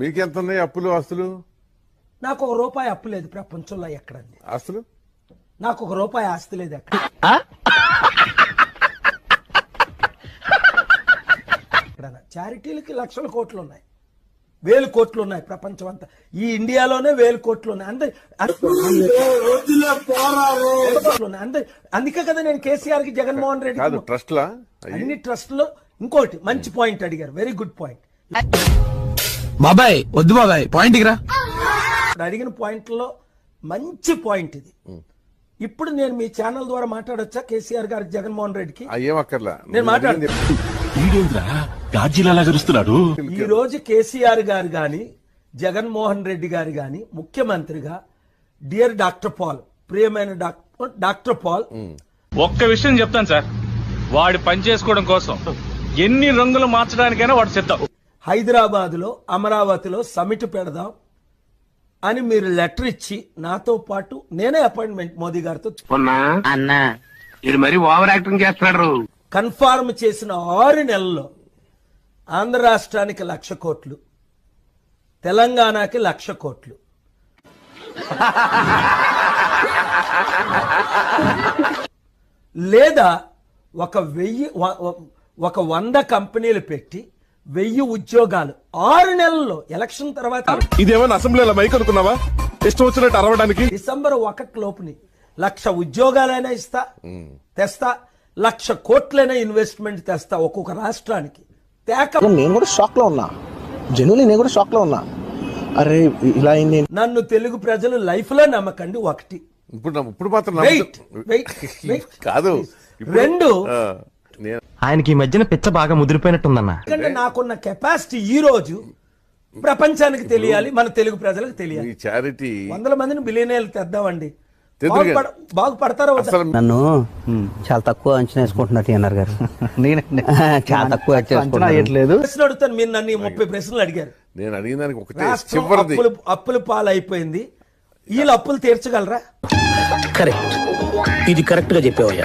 మీకెంత ఉన్నాయి అప్పులు ఆస్తులు? నాకు ₹1 అప్పు లేదు ప్రపంచంలో ఎక్కడండి. ఆస్తులు నాకు ₹1 ఆస్తి లేదు ఎక్కడ. చారిటీలకి లక్షల కోట్లు ఉన్నాయి, 1000 కోట్లు ఉన్నాయి ప్రపంచం అంతా. ఈ ఇండియాలోనే 1000 కోట్లు ఉన్నాయి. అందుకే కదా నేను కేసీఆర్ కి జగన్మోహన్ రెడ్డి ట్రస్ట్లా అన్ని ట్రస్ట్లో. ఇంకోటి మంచి పాయింట్ అడిగారు, వెరీ గుడ్ పాయింట్. బాబాయ్ వద్దు బాబాయ్, పాయింట్ రా. అడిగిన పాయింట్లో మంచి పాయింట్ ఇది. ఇప్పుడు నేను మీ ఛానల్ ద్వారా మాట్లాడొచ్చా కేసీఆర్ గారు జగన్మోహన్ రెడ్డికి? ఏం అక్కర్లా, నేను మాట్లాడు. ఈ రోజు కేసీఆర్ గారు గాని జగన్మోహన్ రెడ్డి గారు గాని ముఖ్యమంత్రిగా డియర్ డాక్టర్ పాల్, ప్రియమైన డాక్టర్ పాల్, ఒక్క విషయం చెప్తాను సార్, వాడి పని చేసుకోవడం కోసం ఎన్ని రంగులు మార్చడానికైనా వాడు సిద్ధం. హైదరాబాద్ లో అమరావతిలో సమిట్ పెడదాం అని మీరు లెటర్ ఇచ్చి నాతో పాటు నేనే అపాయింట్మెంట్ మోదీ గారితో అన్నా ఇది మరి ఓవర్ యాక్టింగ్ చేస్తున్నాడు. కన్ఫర్మ్ చేసిన 6 నెలల్లో ఆంధ్ర రాష్ట్రానికి 1,00,000 కోట్లు, తెలంగాణకి 1,00,000 కోట్లు, లేదా ఒక 100 కంపెనీలు పెట్టి 1000 ఉద్యోగాలు 6 నెలల్లో ఎలక్షన్ తర్వాత. ఇదేమన్నా అసెంబ్లీలో మైక్ అనుకున్నావా ఇష్టం వచ్చినట్టు అరవడానికి? డిసెంబర్ 1 లోపుని 1,00,000 ఉద్యోగాలైనా ఇస్తా, తెస్తా, 1,00,000 కోట్లైనా ఇన్వెస్ట్మెంట్ తెస్తా ఒక్కొక్క రాష్ట్రానికి. నేను కూడా షాక్ లో ఉన్నా, జనులు నేను కూడా షాక్ లో ఉన్నా. అరే ఇలా నన్ను తెలుగు ప్రజలు లైఫ్ లో నమ్మకండి. ఒకటి ఇప్పుడు మాత్రం కాదు, 2 ఆయనకి ఈ మధ్యన పిచ్చ బాగా ముదిరిపోయినట్టుందన్న. ఎందుకంటే నాకున్న కెపాసిటీ ఈ రోజు ప్రపంచానికి తెలియాలి, మన తెలుగు ప్రజలకు తెలియాలి. చారిటీ 100 మందిని బిలియనీర్లు తెద్దామండి. బాగుపడతారో? నన్ను చాలా తక్కువ అంచనా వేసుకుంటున్నట్టు అన్నారు గారు. చాలా తక్కువ ప్రశ్న అడుగుతాను, మీరు నన్ను 30 ప్రశ్నలు అడిగారు. నేను అడిగిన దానికి ఒకటే, రాష్ట్రం అప్పుల పాలైపోయింది, వీళ్ళు అప్పులు తీర్చగలరా? కరెక్ట్, ఇది కరెక్ట్ గా చెప్పేవయ్యా.